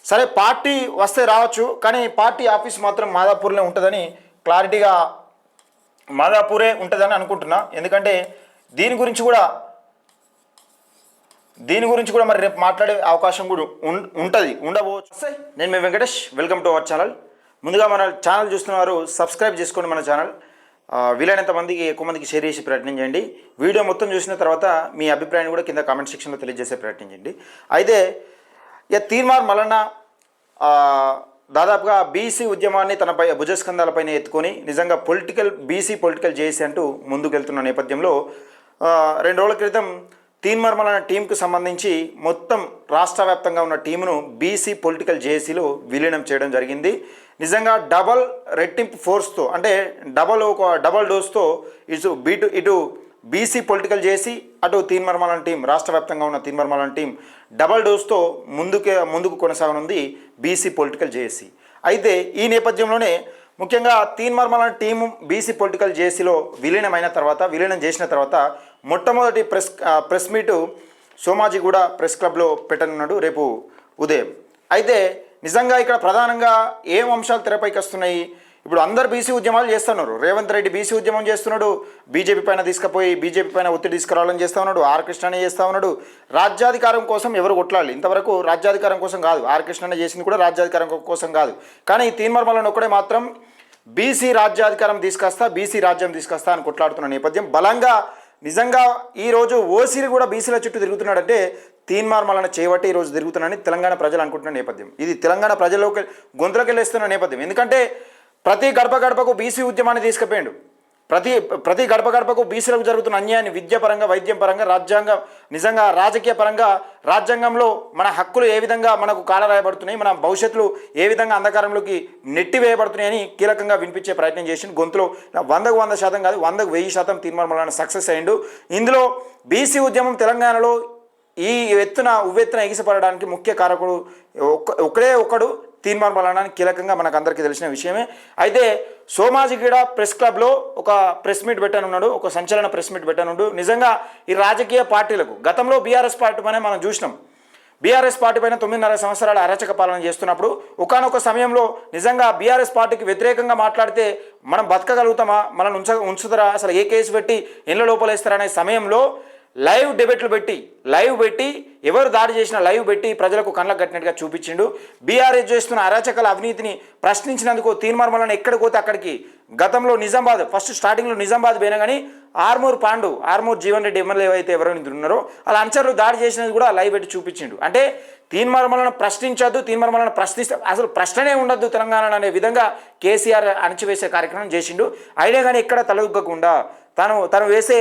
సరే పార్టీ వస్తే రావచ్చు, కానీ పార్టీ ఆఫీస్ మాత్రం మాదాపూర్లో ఉంటుందని క్లారిటీగా మాదాపూరే ఉంటుందని అనుకుంటున్నా. ఎందుకంటే దీని గురించి కూడా మరి రేపు మాట్లాడే అవకాశం కూడా ఉంటుంది, ఉండబోవచ్చు. నేను మీ Venkatesh, welcome to our channel. ముందుగా మన ఛానల్ చూస్తున్నవారు సబ్స్క్రైబ్ చేసుకోండి మన ఛానల్. వీలైనంత మందికి ఎక్కువ మందికి షేర్ చేసి ప్రయత్నం చేయండి. వీడియో మొత్తం చూసిన తర్వాత మీ అభిప్రాయాన్ని కూడా కింద కామెంట్ సెక్షన్లో తెలియజేసే ప్రయత్నం చేయండి. అయితే ఇక తీన్మార్ మల్లన్న దాదాపుగా బీసీ ఉద్యమాన్ని తనపై భుజస్కంధాలపైన ఎత్తుకొని నిజంగా బీసీ పొలిటికల్ జేఏసీ అంటూ ముందుకెళ్తున్న నేపథ్యంలో 2 రోజుల క్రితం తీన్మార్ మల్లన్న టీంకు సంబంధించి మొత్తం రాష్ట్ర వ్యాప్తంగా ఉన్న టీమును బీసీ పొలిటికల్ జేఏసీలో విలీనం చేయడం జరిగింది. నిజంగా డబల్ రెట్టింపు ఫోర్స్తో, అంటే డబల్ డోస్తో ఇటు బీసీ పొలిటికల్ జేఏసీ, అటు తీన్మార్ మల్లన్న టీం, రాష్ట్ర వ్యాప్తంగా ఉన్న తీన్మార్ మల్లన్న టీం డబల్ డోస్తో ముందుకు కొనసాగనుంది బీసీ పొలిటికల్ జేఏసీ. అయితే ఈ నేపథ్యంలోనే ముఖ్యంగా Teenmaar Mallanna team BC political జేఏసీలో విలీనం చేసిన తర్వాత మొట్టమొదటి ప్రెస్ మీటు సోమాజిగూడ ప్రెస్ క్లబ్లో పెట్టనున్నాడు రేపు ఉదయం. అయితే నిజంగా ఇక్కడ ప్రధానంగా ఏం అంశాలు తెరపైకి వస్తున్నాయి? ఇప్పుడు అందరు బీసీ ఉద్యమాలు చేస్తున్నారు. రేవంత్ రెడ్డి బీసీ ఉద్యమం చేస్తున్నాడు, బీజేపీ పైన ఒత్తిడి తీసుకురావాలని చేస్తూ ఉన్నాడు. ఆర్ కృష్ణనే చేస్తూ ఉన్నాడు. రాజ్యాధికారం కోసం ఎవరు కొట్లాలి? ఇంతవరకు రాజ్యాధికారం కోసం కాదు, ఆర్ కృష్ణనే చేసింది కూడా రాజ్యాధికారం కోసం కాదు. కానీ తీన్మార్ మల్లన్న ఒక్కడే మాత్రం బీసీ రాజ్యాధికారం బీసీ రాజ్యం తీసుకొస్తా అని కొట్లాడుతున్న నేపథ్యం బలంగా నిజంగా ఈరోజు ఓసీలు కూడా బీసీల చుట్టూ తిరుగుతున్నాడంటే తీన్మార్ మల్లన్న చేయబట్టి ఈరోజు తిరుగుతున్నాడని తెలంగాణ ప్రజలు అనుకుంటున్న నేపథ్యం. ఇది తెలంగాణ ప్రజల్లోకి గొంతులోకి వెళ్ళేస్తున్న నేపథ్యం. ఎందుకంటే ప్రతి గడపకు బీసీ ఉద్యమాన్ని తీసుకుపోయాడు. ప్రతి గడపకు బీసీలకు జరుగుతున్న అన్యాయాన్ని విద్య పరంగా, వైద్యం పరంగా, నిజంగా రాజకీయ పరంగా, రాజ్యాంగంలో మన హక్కులు ఏ విధంగా మనకు కాలరాయబడుతున్నాయి, మన భవిష్యత్తులు ఏ విధంగా అంధకారంలోకి నెట్టివేయబడుతున్నాయని కీలకంగా వినిపించే ప్రయత్నం చేసి గొంతులో 100% కాదు 100% తీన్మార్ మల్లన్న సక్సెస్ అయ్యిండు. ఇందులో బీసీ ఉద్యమం తెలంగాణలో ఈ ఉవ్వెత్తున ఎగిసిపడడానికి ముఖ్య కారకుడు ఒక్కడు తీన్మార్ మల్లన్న కీలకంగా మనకు అందరికీ తెలిసిన విషయమే. అయితే సోమాజిగూడ ప్రెస్ క్లబ్లో ఒక ప్రెస్ మీట్ పెట్టనున్నాడు, ఒక సంచలన ప్రెస్ మీట్ పెట్టనున్నాడు. నిజంగా ఈ రాజకీయ పార్టీలకు గతంలో బీఆర్ఎస్ పార్టీ పైన మనం చూసినాం. బీఆర్ఎస్ పార్టీ పైన 9.5 సంవత్సరాల అరాచక పాలన చేస్తున్నప్పుడు ఒకానొక సమయంలో నిజంగా బీఆర్ఎస్ పార్టీకి వ్యతిరేకంగా మాట్లాడితే మనం బతకగలుగుతామా, మనం ఉంచుతారా, అసలు ఏ కేసు పెట్టి ఇళ్ళ లోపలేస్తారా అనే సమయంలో లైవ్ డిబేట్లు పెట్టి ఎవరు దాడి చేసినా లైవ్ పెట్టి ప్రజలకు కళ్ళకు కట్టినట్టుగా చూపించిండు. బీఆర్ఎస్ చేస్తున్న అరాచకాల అవినీతిని ప్రశ్నించినందుకు తీన్మార్ మల్లన్న ఎక్కడికి పోతే అక్కడికి, గతంలో నిజామాబాద్ ఫస్ట్ స్టార్టింగ్లో నిజామాబాద్ పోయినా కానీ ఆర్మూర్ జీవన్ రెడ్డి ఎమ్మెల్యే అయితే ఎవరైనా ఉన్నారో అలా అనుచరులు దాడి చేసినది కూడా లైవ్ పెట్టి చూపించిండు. అంటే తీన్మార్ మల్లన్న ప్రశ్నించొద్దు, తీన్మార్ మల్లన్న ప్రశ్నిస్తే అసలు ప్రశ్ననే ఉండద్దు తెలంగాణ అనే విధంగా కేసీఆర్ అణచివేసే కార్యక్రమం చేసిండు. అయినా కానీ ఎక్కడ తలదుగ్గకుండా తను వేసే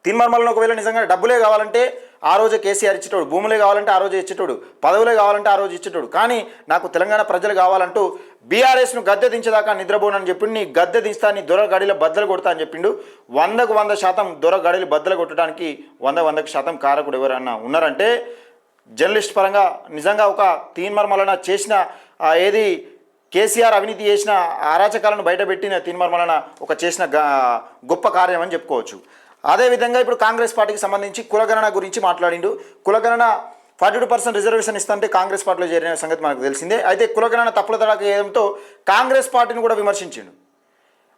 తీన్మార్ మల్లన్న ఒకవేళ నిజంగా డబ్బులే కావాలంటే ఆ రోజే కేసీఆర్ ఇచ్చేటోడు, భూములే కావాలంటే ఆ రోజే ఇచ్చేటోడు, పదవులే కావాలంటే ఆ రోజు ఇచ్చేటోడు. కానీ నాకు తెలంగాణ ప్రజలు కావాలంటూ బీఆర్ఎస్ను గద్దె దించేదాకా నిద్రపోనని చెప్పిండు. నీ గద్దె దించుతా, నీ దొర గడిలో బద్దలు కొడతా అని చెప్పిండు. 100% దొర గడిలు బద్దలు కొట్టడానికి 100% కారకుడు ఎవరన్నా ఉన్నారంటే జర్నలిస్ట్ పరంగా నిజంగా ఒక తీన్మార్ మల్లన్న చేసిన ఏది కేసీఆర్ అవినీతి చేసిన అరాచకాలను బయటపెట్టిన తీన్మార్ మల్లన్న చేసిన గొప్ప కార్యం అని చెప్పుకోవచ్చు. అదేవిధంగా ఇప్పుడు కాంగ్రెస్ పార్టీకి సంబంధించి కులగణన గురించి మాట్లాడిండు. కులగణన 42% రిజర్వేషన్ ఇస్తుంటే కాంగ్రెస్ పార్టీలో చేరిన సంగతి మనకు తెలిసిందే. అయితే కులగణన తప్పుల తడాక వేయడంతో కాంగ్రెస్ పార్టీని కూడా విమర్శించిండు.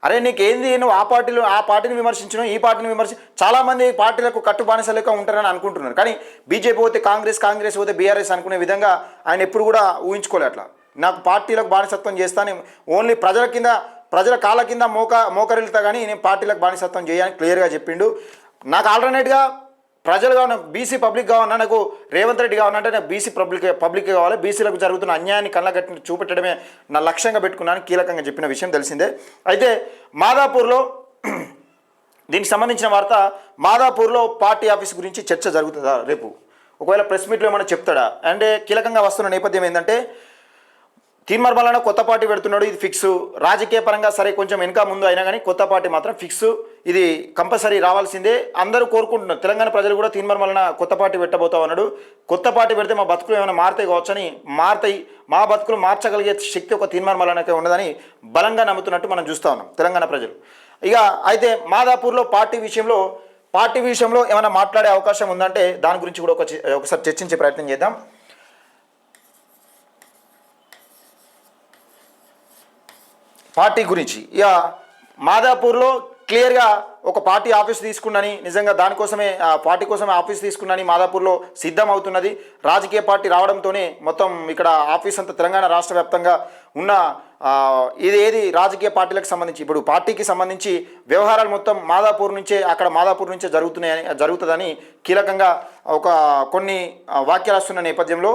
అరే నీకేంది, నువ్వు ఆ పార్టీని విమర్శించను, ఈ పార్టీని చాలామంది పార్టీలకు కట్టు బానిసలేక ఉంటారని అనుకుంటున్నారు. కానీ బీజేపీ పోతే కాంగ్రెస్ పోతే బీఆర్ఎస్ అనుకునే విధంగా ఆయన ఎప్పుడు కూడా ఊహించుకోలే. అట్లా నాకు పార్టీలకు బానిసత్వం చేస్తాను, ఓన్లీ ప్రజల కాళ్ళ కింద మోకరిల్తా కానీ నేను పార్టీలకు బానిసత్వం చేయాలని క్లియర్గా చెప్పిండు. నాకు ఆల్టర్నేట్గా ప్రజలు కావాలన్నా, బీసీ పబ్లిక్ కావాలన్నా, నాకు రేవంత్ రెడ్డి కావాలంటే నాకు బీసీ పబ్లిక్ కావాలి, బీసీలకు జరుగుతున్న అన్యాయాన్ని కళ్ళగట్టి చూపెట్టడమే నా లక్ష్యంగా పెట్టుకున్నాను కీలకంగా చెప్పిన విషయం తెలిసిందే. అయితే మాదాపూర్లో దీనికి సంబంధించిన వార్త, మాదాపూర్లో పార్టీ ఆఫీస్ గురించి చర్చ జరుగుతుందా రేపు? ఒకవేళ ప్రెస్ మీట్లో ఏమైనా చెప్తాడా అంటే కీలకంగా వస్తున్న నేపథ్యం ఏంటంటే తీన్మార్ మల్లన్న కొత్త పార్టీ పెడుతున్నాడు, ఇది ఫిక్స్. రాజకీయ పరంగా సరే కొంచెం వెనక ముందు అయినా కానీ కొత్త పార్టీ మాత్రం ఫిక్స్, ఇది కంపల్సరీ రావాల్సిందే. అందరూ కోరుకుంటున్నారు, తెలంగాణ ప్రజలు కూడా తీన్మార్ మల్లన్న కొత్త పార్టీ పెట్టబోతా ఉన్నాడు. కొత్త పార్టీ పెడితే మా బతుకులు ఏమైనా మారుతాయి కావచ్చని, మా బతుకులు మార్చగలిగే శక్తి ఒక తీన్మార్ మల్లన్నకే ఉండదని బలంగా నమ్ముతున్నట్టు మనం చూస్తూ ఉన్నాం తెలంగాణ ప్రజలు. ఇక అయితే మాదాపూర్లో పార్టీ విషయంలో ఏమైనా మాట్లాడే అవకాశం ఉందంటే దాని గురించి కూడా ఒకసారి చర్చించే ప్రయత్నం చేద్దాం. పార్టీ గురించి ఇక మాదాపూర్లో క్లియర్గా ఒక పార్టీ ఆఫీస్ తీసుకున్నని, నిజంగా దానికోసమే పార్టీ కోసమే ఆఫీస్ తీసుకున్నని మాదాపూర్లో సిద్ధం అవుతున్నది. రాజకీయ పార్టీ రావడంతోనే మొత్తం ఇక్కడ ఆఫీస్ అంతా తెలంగాణ రాష్ట్ర వ్యాప్తంగా ఉన్న ఏది రాజకీయ పార్టీలకు సంబంధించి ఇప్పుడు పార్టీకి సంబంధించి వ్యవహారాలు మొత్తం మాదాపూర్ నుంచే జరుగుతుందని కీలకంగా కొన్ని వాక్యాలు వస్తున్న నేపథ్యంలో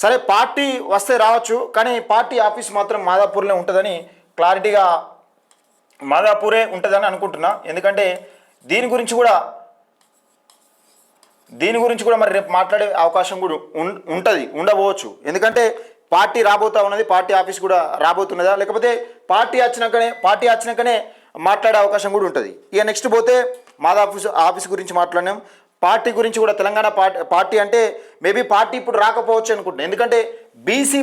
సరే పార్టీ వస్తే రావచ్చు, కానీ పార్టీ ఆఫీస్ మాత్రం మాదాపూర్లో ఉంటుందని క్లారిటీగా మాదాపూరే ఉంటుందని అనుకుంటున్నా. ఎందుకంటే దీని గురించి కూడా మరి రేపు మాట్లాడే అవకాశం కూడా ఉండవచ్చు. ఎందుకంటే పార్టీ రాబోతా ఉన్నది, పార్టీ ఆఫీస్ కూడా రాబోతున్నదా, లేకపోతే పార్టీ వచ్చినాకనే మాట్లాడే అవకాశం కూడా ఉంటుంది. ఇక నెక్స్ట్ పోతే ఆఫీస్ గురించి మాట్లాడినాం. పార్టీ గురించి కూడా తెలంగాణ పార్టీ అంటే మేబీ పార్టీ ఇప్పుడు రాకపోవచ్చు అనుకుంటున్నాను. ఎందుకంటే బీసీ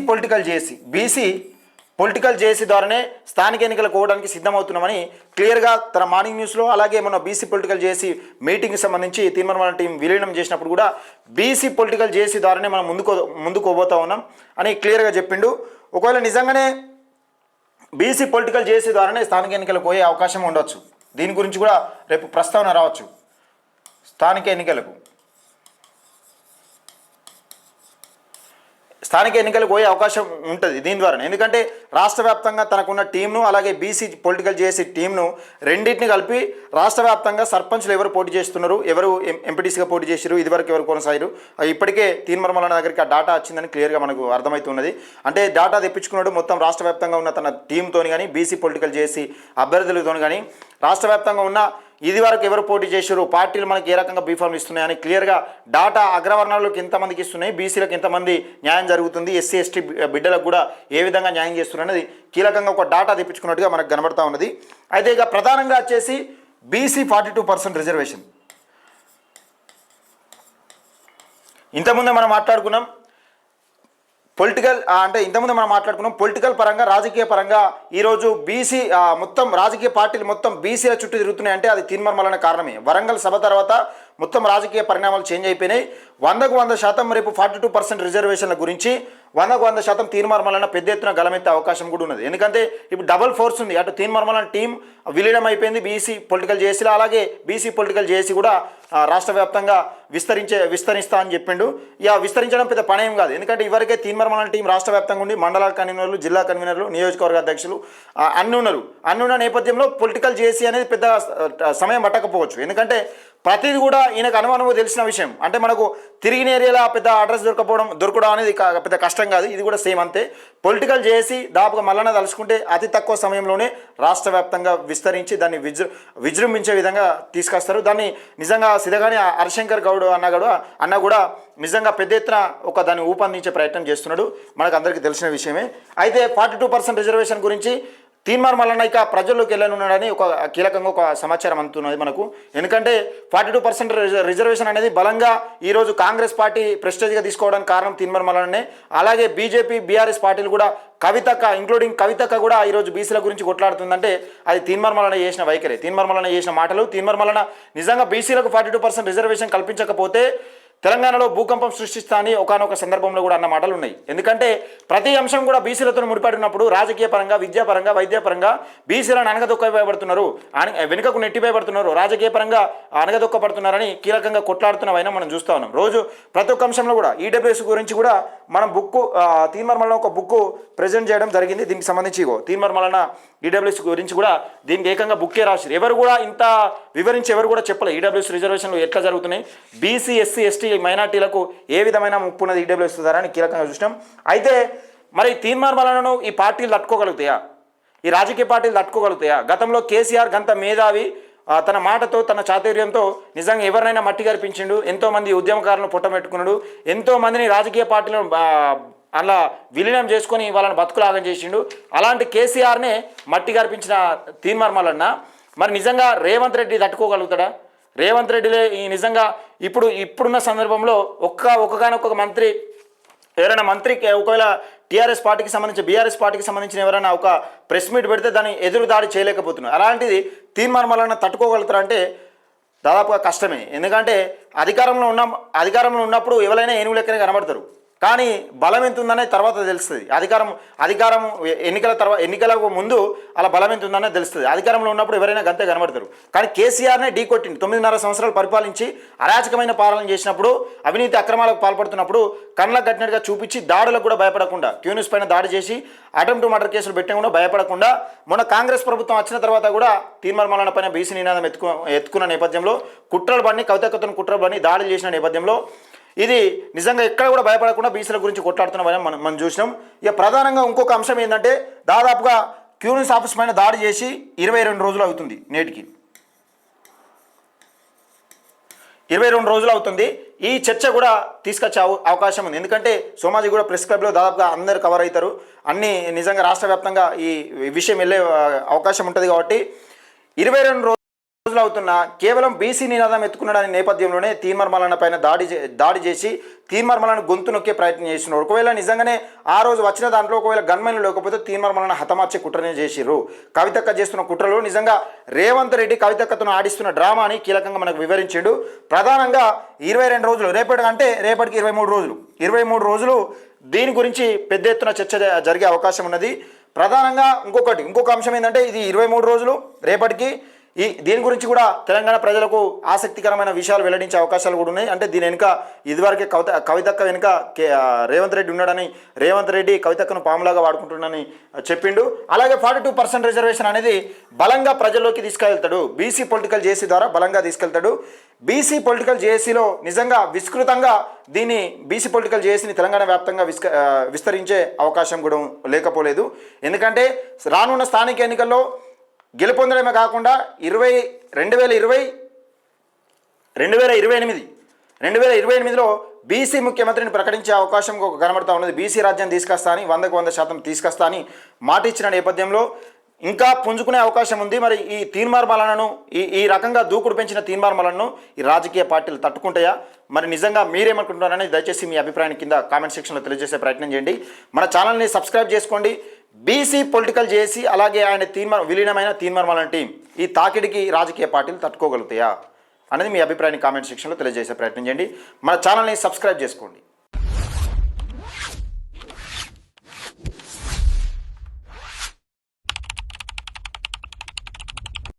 పొలిటికల్ జేసీ ద్వారానే స్థానిక ఎన్నికలు కోవడానికి సిద్ధమవుతున్నామని క్లియర్గా తన మార్నింగ్ న్యూస్లో, అలాగే మన బీసీ పొలిటికల్ జేసీ మీటింగ్కి సంబంధించి తీర్మానం టీం విలీనం చేసినప్పుడు కూడా బీసీ పొలిటికల్ జేసీ ద్వారానే మనం ముందుకు పోబోతా ఉన్నాం అని క్లియర్గా చెప్పిండు. ఒకవేళ నిజంగానే బీసీ పొలిటికల్ జేసీ ద్వారానే స్థానిక ఎన్నికలు పోయే అవకాశం ఉండొచ్చు. దీని గురించి కూడా రేపు ప్రస్తావన రావచ్చు. స్థానిక ఎన్నికలకు పోయే అవకాశం ఉంటుంది దీని ద్వారా. ఎందుకంటే రాష్ట్ర వ్యాప్తంగా తనకున్న టీంను, అలాగే బీసీ పొలిటికల్ చేసే టీంను రెండింటిని కలిపి రాష్ట్ర వ్యాప్తంగా సర్పంచ్లు ఎవరు పోటీ చేస్తున్నారు, ఎవరు ఎంపీటీసీగా పోటీ చేశారు, ఇదివరకు ఎవరు కొనసాగారు, ఇప్పటికే తీర్మానం దగ్గరికి ఆ డాటా వచ్చిందని క్లియర్గా మనకు అర్థమవుతున్నది. అంటే డాటా తెప్పించుకున్నాడు మొత్తం రాష్ట్ర వ్యాప్తంగా ఉన్న తన టీంతో కానీ, బీసీ పొలిటికల్ చేసి అభ్యర్థులతో కానీ, రాష్ట్ర వ్యాప్తంగా ఉన్న ఇదివరకు ఎవరు పోటీ చేశారు, పార్టీలు మనకి ఏ రకంగా బీఫామ్లు ఇస్తున్నాయని క్లియర్గా డాటా అగ్రవర్ణాలకు ఎంతమందికి ఇస్తున్నాయి, బీసీలకు ఎంతమంది న్యాయం జరుగుతుంది, ఎస్సీ ఎస్టీ బిడ్డలకు కూడా ఏ విధంగా న్యాయం చేస్తున్నారు అనేది కీలకంగా ఒక డాటా తెప్పించుకున్నట్టుగా మనకు కనబడతా ఉన్నది. అయితే ఇక ప్రధానంగా వచ్చేసి బీసీ 42% రిజర్వేషన్. ఇంతకుముందే మనం మాట్లాడుకున్నాం పొలిటికల్ పరంగా, రాజకీయ పరంగా ఈరోజు బీసీ మొత్తం రాజకీయ పార్టీలు మొత్తం బీసీల చుట్టూ తిరుగుతున్నాయంటే అది తీర్మానం కారణమే. వరంగల్ సభ తర్వాత మొత్తం రాజకీయ పరిణామాలు చేంజ్ అయిపోయినాయి. 100% రేపు 42% రిజర్వేషన్ల గురించి 100% తీర్మానం పెద్ద ఎత్తున గలమెత్తే అవకాశం కూడా ఉన్నది. ఎందుకంటే ఇప్పుడు డబల్ ఫోర్స్ ఉంది. అటు తీర్మానం టీం విలీనం అయిపోయింది బీసీ పొలిటికల్ జేసీలో, అలాగే బీసీ పొలిటికల్ జేసీ కూడా రాష్ట్ర వ్యాప్తంగా విస్తరిస్తా అని చెప్పిండు. ఇక విస్తరించడం పెద్ద పనేం కాదు. ఎందుకంటే ఇవరకే తీర్మానం టీం రాష్ట్ర వ్యాప్తంగా ఉండి మండల కన్వీనర్లు, జిల్లా కన్వీనర్లు, నియోజకవర్గ అధ్యక్షులు అన్నీ ఉన్న నేపథ్యంలో పొలిటికల్ జేసీ అనేది పెద్ద సమయం పట్టకపోవచ్చు. ఎందుకంటే ప్రతిది కూడా ఈయనకు అనుమానము తెలిసిన విషయం. అంటే మనకు తిరిగిన ఏరియాలో పెద్ద అడ్రస్ దొరకడం అనేది పెద్ద కష్టం కాదు. ఇది కూడా సేమ్ అంతే. పొలిటికల్ చేసి దాపుగా మళ్ళా తలుచుకుంటే అతి తక్కువ సమయంలోనే రాష్ట్ర వ్యాప్తంగా విస్తరించి దాన్ని విజృంభించే విధంగా తీసుకొస్తారు. దాన్ని నిజంగా సిద్ధగానే హరిశంకర్ గౌడ్ అన్న కూడా నిజంగా పెద్ద ఎత్తున దాన్ని ఊపందించే ప్రయత్నం చేస్తున్నాడు. మనకు అందరికీ తెలిసిన విషయమే. అయితే 42% రిజర్వేషన్ గురించి తీర్మానం మల్లన్న ఇక ప్రజల్లోకి వెళ్ళనున్నాడని కీలకంగా ఒక సమాచారం అందుతున్నది మనకు. ఎందుకంటే 42% రిజర్వేషన్ అనేది బలంగా ఈరోజు కాంగ్రెస్ పార్టీ ప్రెస్టేజ్గా తీసుకోవడానికి కారణం తీర్మానం మల్లన్ననే. అలాగే బీజేపీ, బీఆర్ఎస్ పార్టీలు కూడా ఇంక్లూడింగ్ కవితక్క కూడా ఈరోజు బీసీల గురించి కొట్లాడుతుందంటే అది తీర్మానం మల్లన్న చేసిన వైఖరి, తీర్మానం మల్లన్న చేసిన మాటలు. తీర్మానం మల్లన్న నిజంగా బీసీలకు 42% రిజర్వేషన్ కల్పించకపోతే తెలంగాణలో భూకంపం సృష్టిస్తా అని ఒకనొక సందర్భంలో కూడా అన్న మాటలు ఉన్నాయి. ఎందుకంటే ప్రతి అంశం కూడా బీసీలతో ముడిపడినప్పుడు రాజకీయ పరంగా, విద్యాపరంగా, వైద్యపరంగా బీసీలను అనగదొక్కబడుతున్నారు, వెనుకకు నెట్టివేయబడుతున్నారు, రాజకీయ పరంగా అనగదొక్కబడుతున్నారని కీలకంగా కొట్లాడుతున్నవైనా మనం చూస్తూ ఉన్నాం. రోజు ప్రతి ఒక్క అంశంలో కూడా ఈడబ్ల్యూఎస్ గురించి కూడా మనం తీర్మానం మల్లన్న ఒక బుక్ ప్రజెంట్ చేయడం జరిగింది. దీనికి సంబంధించి తీర్మానం మల్లన్న ఈడబ్ల్యూఎస్ గురించి కూడా దీనికి ఏకంగా బుక్కే రాశారు. ఎవరు కూడా ఇంత వివరించి ఎవరు కూడా చెప్పలేదు ఈడబ్ల్యూఎస్ రిజర్వేషన్లు ఎట్లా జరుగుతున్నాయి, బీసీ, ఎస్సీ, ఎస్టీ మైనార్టీలకు ఏ విధమైన ముప్పు ఉన్నది ఈడబ్ల్యూఎస్ ద్వారా అని కీలకంగా చూసినాం. అయితే మరి తీర్మానం మల్లన్నను ఈ పార్టీలు తట్టుకోగలుగుతాయా, ఈ రాజకీయ పార్టీలు తట్టుకోగలుగుతాయా? గతంలో కేసీఆర్ గంత మేధావి, తన మాటతో, తన చాతుర్యంతో నిజంగా ఎవరినైనా మట్టి కనిపించిండు, ఎంతోమంది ఉద్యమకారులను పుట్టమెట్టుకున్నాడు, ఎంతోమందిని రాజకీయ పార్టీలను అలా విలీనం చేసుకొని వాళ్ళని బతుకులాగం చేసిండు. అలాంటి కేసీఆర్నే మట్టి కనిపించిన తీర్మానం మల్లన్న మరి నిజంగా రేవంత్ రెడ్డి తట్టుకోగలుగుతాడా? రేవంత్ రెడ్డిలే ఈ నిజంగా ఇప్పుడున్న సందర్భంలో ఒక్కొక్క మంత్రి, ఎవరైనా మంత్రికి ఒకవేళ టీఆర్ఎస్ పార్టీకి సంబంధించి, బీఆర్ఎస్ పార్టీకి సంబంధించిన ఎవరైనా ఒక ప్రెస్ మీట్ పెడితే దాన్ని ఎదురు దాడి చేయలేకపోతున్నారు. అలాంటిది తీర్మానం మల్లన్న తట్టుకోగలుగుతారంటే దాదాపుగా కష్టమే. ఎందుకంటే అధికారంలో ఉన్నప్పుడు ఎవరైనా ఏనుగు లెక్కనే కనబడతారు. కానీ బలం ఎంత ఉందనే తర్వాత తెలుస్తుంది. అధికారం ఎన్నికలకు ముందు అలా బలం ఎంత ఉందనే తెలుస్తుంది. అధికారంలో ఉన్నప్పుడు ఎవరైనా గంతే కనబడతారు. కానీ కేసీఆర్నే ఢీ కొట్టింది. 9.5 సంవత్సరాలు పరిపాలించి అరాచకమైన పాలన చేసినప్పుడు, అవినీతి అక్రమాలకు పాల్పడుతున్నప్పుడు కళ్ళకు కట్టినట్టుగా చూపించి దాడులకు కూడా భయపడకుండా, క్యూనిస్ పైన దాడి చేసి అటెంప్ట్ మర్డర్ కేసులు పెట్టకుండా భయపడకుండా, మొన్న కాంగ్రెస్ ప్రభుత్వం వచ్చిన తర్వాత కూడా తీర్మానాల పైన బీసీ నినాదం ఎత్తుకున్న నేపథ్యంలో కుట్రలు పని కవితకతను కుట్రలు పని దాడులు చేసిన నేపథ్యంలో ఇది నిజంగా ఎక్కడ కూడా భయపడకుండా బీసీల గురించి కొట్లాడుతున్నామని మనం చూసినాం. ఇక ప్రధానంగా ఇంకొక అంశం ఏంటంటే, దాదాపుగా క్యూనిస్ ఆఫీస్ పైన దాడి చేసి 22 రోజులు అవుతుంది. నేటికి 22 రోజులు అవుతుంది. ఈ చర్చ కూడా తీసుకొచ్చే అవకాశం ఉంది. ఎందుకంటే సోమాజీ కూడా ప్రెస్ క్లబ్లో దాదాపుగా అందరు కవర్ అవుతారు. అన్ని నిజంగా రాష్ట్ర వ్యాప్తంగా ఈ విషయం వెళ్ళే అవకాశం ఉంటుంది. కాబట్టి 22 రోజులు అవుతున్న కేవలం బీసీ నినాదం ఎత్తుకున్నాడనే నేపథ్యంలోనే తీర్మానాల పైన దాడి చేసి తీర్మానాలను గొంతు నొక్కే ప్రయత్నం చేస్తున్నారు. ఒకవేళ నిజంగానే ఆ రోజు వచ్చిన దాంట్లో ఒకవేళ గన్మెన్లు లేకపోతే తీర్మానాలను హతమార్చే కుట్రనే చేసిర్రు. కవితక్క చేస్తున్న కుట్రలు నిజంగా రేవంత్ రెడ్డి కవితక్కతో ఆడిస్తున్న డ్రామా అని కీలకంగా మనకు వివరించిండు. ప్రధానంగా 22 రోజులు, రేపటికి 23 రోజులు దీని గురించి పెద్ద ఎత్తున చర్చ జరిగే అవకాశం ఉన్నది. ప్రధానంగా ఇంకొక అంశం ఏంటంటే, ఇది 23 రోజులు రేపటికి దీని గురించి కూడా తెలంగాణ ప్రజలకు ఆసక్తికరమైన విషయాలు వెల్లడించే అవకాశాలు కూడా ఉన్నాయి. అంటే దీని వెనుక ఇదివరకే కవితక్క వెనుక రేవంత్ రెడ్డి ఉన్నాడని, రేవంత్ రెడ్డి కవితక్కను పాములాగా వాడుకుంటున్నాడని చెప్పిండు. అలాగే 42% రిజర్వేషన్ అనేది బలంగా ప్రజల్లోకి తీసుకెళ్తాడు. బీసీ పొలిటికల్ జేసీ ద్వారా బలంగా తీసుకెళ్తాడు. బీసీ పొలిటికల్ జేఏసీలో నిజంగా విస్తృతంగా దీన్ని బీసీ పొలిటికల్ జేఏసీని తెలంగాణ వ్యాప్తంగా విస్తరించే అవకాశం కూడా లేకపోలేదు. ఎందుకంటే రానున్న స్థానిక ఎన్నికల్లో గెలుపొందడమే కాకుండా 2028లో బీసీ ముఖ్యమంత్రిని ప్రకటించే అవకాశం కనబడతా ఉన్నది. బీసీ రాజ్యం తీసుకొస్తా అని 100% తీసుకొస్తా అని మాట ఇచ్చిన నేపథ్యంలో ఇంకా పుంజుకునే అవకాశం ఉంది. మరి ఈ తీర్మానాలను ఈ రకంగా దూకుడు పెంచిన తీర్మానాలను ఈ రాజకీయ పార్టీలు తట్టుకుంటాయా? మరి నిజంగా మీరేమనుకుంటున్నారని దయచేసి మీ అభిప్రాయాన్ని కింద కామెంట్ సెక్షన్లో తెలియజేసే ప్రయత్నం చేయండి. మన ఛానల్ని సబ్స్క్రైబ్ చేసుకోండి. బీసీ పొలిటికల్ చేసి అలాగే ఆయన విలీనమైన తీర్మానాల టీం ఈ తాకిడికి రాజకీయ పార్టీలు తట్టుకోగలుగుతాయా అనేది మీ అభిప్రాయాన్ని కామెంట్ సెక్షన్లో తెలియజేసే ప్రయత్నం చేయండి. మన ఛానల్ని సబ్స్క్రైబ్ చేసుకోండి.